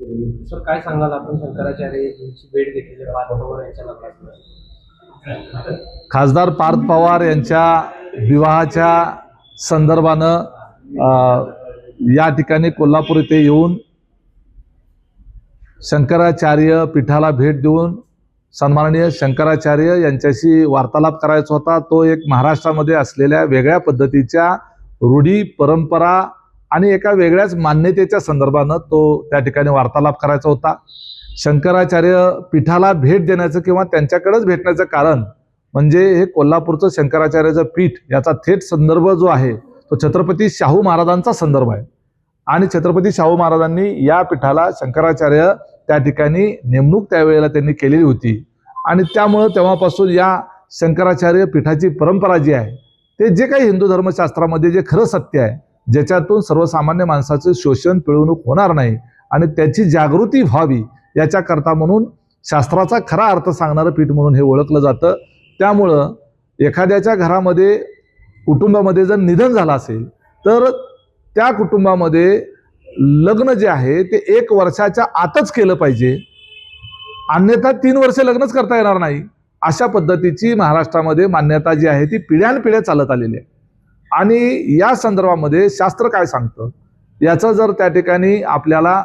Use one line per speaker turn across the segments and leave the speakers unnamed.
Sir काय सांगाल आपण शंकराचार्य यांची भेट घेतलेली पार्थ पवार यांच्या लग्नात?
खासदार पार्थ पवार यांच्या विवाहाच्या संदर्भानं या ठिकाणी कोल्हापूर येथे येऊन शंकराचार्य पीठाला भेट देऊन सन्माननीय शंकराचार्य यांच्याशी वार्तालाप करायचा होता। तो एक महाराष्ट्रामध्ये असलेल्या वेगळ्या पद्धतीच्या रूढी परंपरा आणि एका वेगळ्याच मान्यतेच्या संदर्भानं तो त्या ठिकाणी वार्तालाप करायचा होता। शंकराचार्य पीठाला भेट देण्याचं किंवा त्यांच्याकडेच भेटण्याचं कारण म्हणजे हे कोल्हापूरचं शंकराचार्याचं पीठ याचा थेट संदर्भ जो आहे तो छत्रपती शाहू महाराजांचा संदर्भ आहे आणि छत्रपती शाहू महाराजांनी या पीठाला शंकराचार्य त्या ठिकाणी नेमणूक त्यावेळेला त्यांनी केलेली होती आणि त्यामुळे तेव्हापासून या शंकराचार्य पीठाची परंपरा जी आहे ते जे काही हिंदू धर्मशास्त्रामध्ये जे खरं सत्य आहे ज्याच्यातून सर्वसामान्य माणसाचं शोषण पिळवणूक होणार नाही आणि त्याची जागृती व्हावी याच्याकरता म्हणून शास्त्राचा खरा अर्थ सांगणारं पीठ म्हणून हे ओळखलं जातं। त्यामुळं एखाद्याच्या घरामध्ये कुटुंबामध्ये जर निधन झालं असेल तर त्या कुटुंबामध्ये लग्न जे आहे ते 1 वर्षाच्या आतच केलं पाहिजे, अन्यथा 3 वर्ष लग्नच करता येणार नाही। अशा पद्धतीची महाराष्ट्रामध्ये मान्यता जी आहे ती पिढ्यानपिढ्या चालत आलेली आहे आणि या संदर्भामध्ये शास्त्र काय सांगतं याचं जर त्या ठिकाणी आपल्याला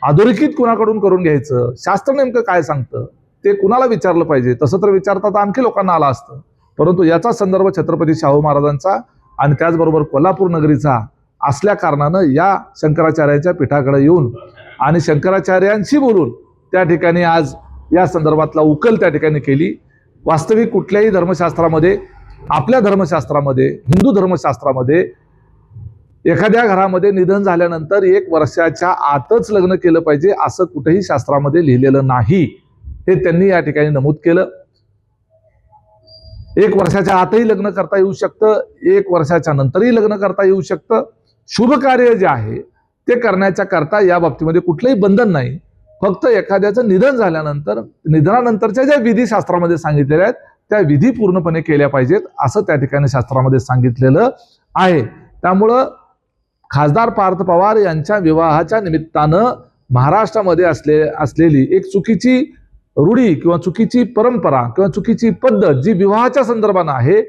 अधोरेखित कुणाकडून करून घ्यायचं, शास्त्र नेमकं काय सांगतं ते कुणाला विचारलं पाहिजे। तसं तर विचारता तर आणखी लोकांना आला असतं, परंतु याचा संदर्भ छत्रपती शाहू महाराजांचा आणि त्याचबरोबर कोल्हापूर नगरीचा असल्या कारणानं या शंकराचार्यांच्या पीठाकडे येऊन आणि शंकराचार्यांशी बोलून त्या ठिकाणी आज या संदर्भातला उकल त्या ठिकाणी केली। वास्तविक कुठल्याही धर्मशास्त्रामध्ये, आपल्या धर्मशास्त्रामध्ये, हिंदू धर्मशास्त्रामध्ये एखाद्या घरामध्ये निधन झाल्यानंतर 1 वर्षाच्या आतच लग्न केलं पाहिजे असं कुठेही शास्त्रामध्ये लिहिलेलं नाही, हे त्यांनी या ठिकाणी नमूद केलं। 1 वर्षाच्या आतही लग्न करता येऊ शकतं, 1 वर्षाच्या नंतरही लग्न करता येऊ शकतं। शुभ कार्य जे आहे ते करण्याच्या करता या बाबतीमध्ये कुठलंही बंधन नाही, फक्त एखाद्याचं निधन झाल्यानंतर निधनानंतरच्या ज्या विधी शास्त्रामध्ये सांगितलेल्या आहेत त्या विधी पूर्णपणे केल्या पाहिजेत असं त्या ठिकाणी शास्त्रामध्ये सांगितलेलं आहे। त्यामुळं खासदार पार्थ पवार यांच्या विवाहाच्या निमित्तानं महाराष्ट्रामध्ये असलेली एक चुकीची रूढी किंवा चुकीची परंपरा किंवा चुकीची पद्धत जी विवाहाच्या संदर्भानं आहे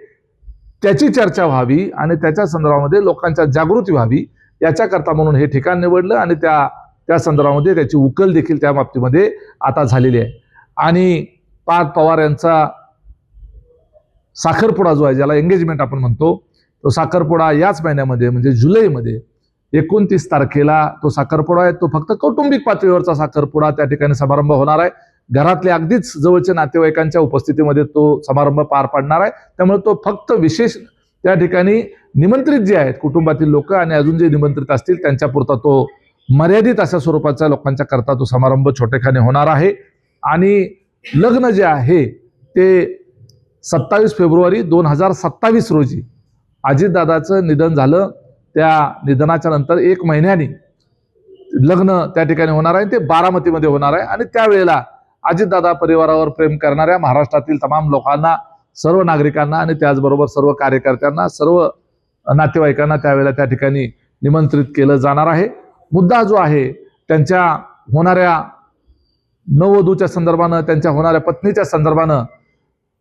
त्याची चर्चा व्हावी आणि त्याच्या संदर्भामध्ये लोकांच्या जागृती व्हावी याच्याकरता म्हणून हे ठिकाण निवडलं आणि त्या संदर्भामध्ये त्याची उकल देखील त्या बाबतीमध्ये आता झालेली आहे। आणि पार्थ पवार यांचा साखरपुडा जो आहे ज्याला एंगेजमेंट आपण म्हणतो तो साखरपुडा याच महिन्यामध्ये म्हणजे जुलैमध्ये 29 तारखेला तो साखरपुडा आहे। तो फक्त कौटुंबिक पातळीवरचा साखरपुडा त्या ठिकाणी समारंभ होणार आहे, घरातले अगदीच जवळचे नातेवाईकांच्या उपस्थितीमध्ये तो समारंभ पार पडणार आहे। त्यामुळे तो फक्त विशेष त्या ठिकाणी निमंत्रित जे आहेत कुटुंबातील लोक आणि अजून जे निमंत्रित असतील त्यांच्यापुरता तो मर्यादित अशा स्वरूपाच्या लोकांच्या करता तो समारंभ छोटेखाने होणार आहे। आणि लग्न जे आहे ते 27 फेब्रुवारी 2027 रोजी अजितदादाचं निधन झालं, त्या निधनाच्या नंतर 1 महिन्याने लग्न त्या ठिकाणी होणार आहे, ते बारामतीमध्ये होणार आहे। आणि त्यावेळेला अजितदादा परिवारावर प्रेम करणाऱ्या महाराष्ट्रातील तमाम लोकांना, सर्व नागरिकांना आणि त्याचबरोबर सर्व कार्यकर्त्यांना, सर्व नातेवाईकांना त्यावेळेला त्या ठिकाणी निमंत्रित केलं जाणार आहे। मुद्दा जो आहे त्यांच्या होणाऱ्या नववधूच्या संदर्भानं, त्यांच्या होणाऱ्या पत्नीच्या संदर्भानं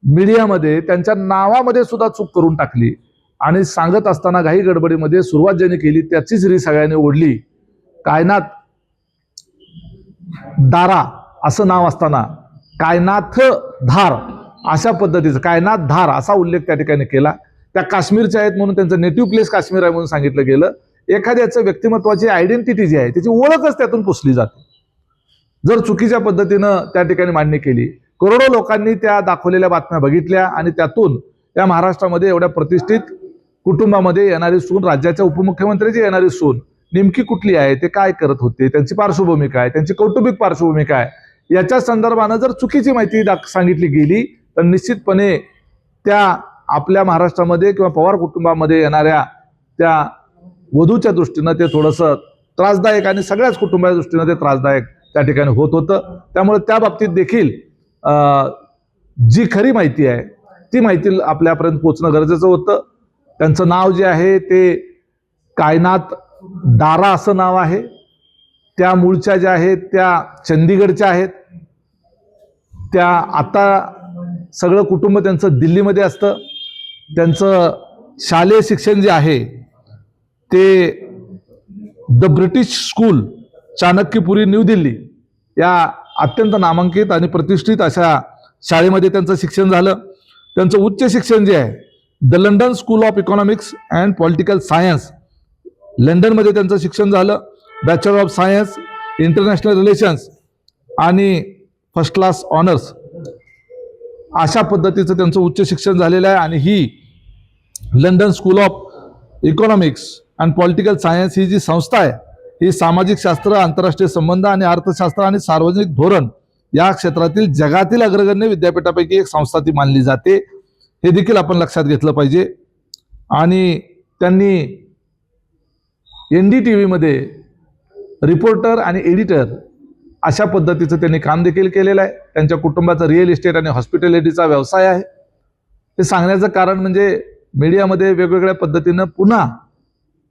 मीडियामध्ये त्यांच्या नावामध्ये सुद्धा चूक करून टाकली आणि सांगत असताना घाई गडबडीमध्ये सुरुवात ज्यांनी केली त्याचीच री सगळ्यांनी ओढली। कायनात दारा असं नाव असताना कायनाथ धार अशा पद्धतीचं कायनाथ धार असा उल्लेख त्या ठिकाणी केला। त्या काश्मीरच्या आहेत म्हणून त्यांचं नेटिव्ह प्लेस काश्मीर आहे म्हणून सांगितलं गेलं। एखाद्याचं व्यक्तिमत्वाची आयडेंटिटी जी आहे त्याची ओळखच त्यातून पुसली जाते जर चुकीच्या पद्धतीनं त्या ठिकाणी मांडणी केली। करोडो लोकांनी त्या दाखवलेल्या बातम्या बघितल्या आणि त्यातून त्या महाराष्ट्रामध्ये एवढ्या प्रतिष्ठित कुटुंबामध्ये येणारी सून, राज्याच्या उपमुख्यमंत्र्याची येणारी सून नेमकी कुठली आहे, ते काय करत होते, त्यांची पार्श्वभूमी काय, त्यांची कौटुंबिक पार्श्वभूमी काय, याच्या संदर्भानं जर चुकीची माहिती सांगितली गेली तर निश्चितपणे त्या आपल्या महाराष्ट्रामध्ये किंवा पवार कुटुंबामध्ये येणाऱ्या त्या वधूच्या दृष्टीनं ते थोडंसं त्रासदायक आणि सगळ्याच कुटुंबाच्या दृष्टीनं ते त्रासदायक त्या ठिकाणी होत होतं। त्यामुळे त्या बाबतीत देखील जी खरी माहिती आहे ती माहिती आपल्यापर्यंत पोहोचणं गरजेचं होतं। त्यांचं नाव जे आहे ते कायनात दारा असं नाव आहे त्या मूळच्या ज्या आहेत त्या चंदीगडच्या आहेत. त्या आता सगळं कुटुंब त्यांचं दिल्लीमध्ये असतं. त्यांचं शालेय शिक्षण जे आहे ते the British school, Chanakyapuri, new Delhi या अत्यंत नामांकित आणि प्रतिष्ठित अशा शाळेमध्ये त्यांचं शिक्षण झालं. त्यांचं उच्च शिक्षण जे आहे the London School of Economics and Political Science, लंडनमध्ये त्यांचं शिक्षण झालं. Bachelor of Science, International Relations आणि फर्स्ट क्लास ऑनर्स अशा पद्धतीचं त्यांचं उच्च शिक्षण झालेलं आहे. आणि ही London School of Economics and Political Science ही जी संस्था आहे ही सामाजिक शास्त्र, आंतरराष्ट्रीय संबंध आणि अर्थशास्त्र आणि सार्वजनिक धोरण या क्षेत्रातील जगातील अग्रगण्य विद्यापीठापैकी एक संस्था ती मानली जाते. हे देखील आपण लक्षात घेतलं पाहिजे. आणि त्यांनी NDTV मध्ये रिपोर्टर आणि एडिटर अशा पद्धतीचं त्यांनी काम देखील केलेलं आहे. त्यांच्या कुटुंबाचा रिअल इस्टेट आणि हॉस्पिटॅलिटीचा व्यवसाय आहे. हे सांगण्याचं कारण म्हणजे मीडियामध्ये वेगवेगळ्या पद्धतीनं पुन्हा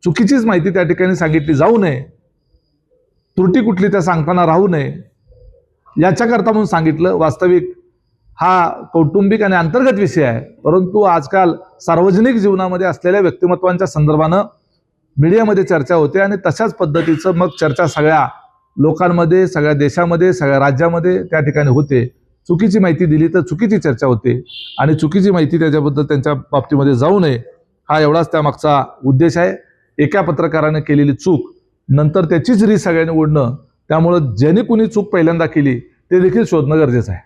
चुकीचीच माहिती त्या ठिकाणी सांगितली जाऊ नये, त्रुटी कुठली त्या सांगताना राहू नये याच्याकरता म्हणून सांगितलं. वास्तविक हा कौटुंबिक आणि अंतर्गत विषय आहे, परंतु आजकाल सार्वजनिक जीवनामध्ये असलेल्या व्यक्तिमत्वांच्या संदर्भानं मीडियामध्ये चर्चा होते आणि तशाच पद्धतीचं मग चर्चा सगळ्या लोकांमध्ये, सगळ्या देशामध्ये, सगळ्या राज्यामध्ये त्या ठिकाणी होते. चुकीची माहिती दिली तर चुकीची चर्चा होते आणि चुकीची माहिती त्याच्याबद्दल त्यांच्या बाबतीमध्ये जाऊ नये हा एवढाच त्यामागचा उद्देश आहे. एका पत्रकाराने केलेली चूक नंतर त्याचीच रीत सगळ्यांनी ओढणं, त्यामुळं ज्याने कुणी चूक पहिल्यांदा केली ते देखील शोधणं गरजेचं आहे.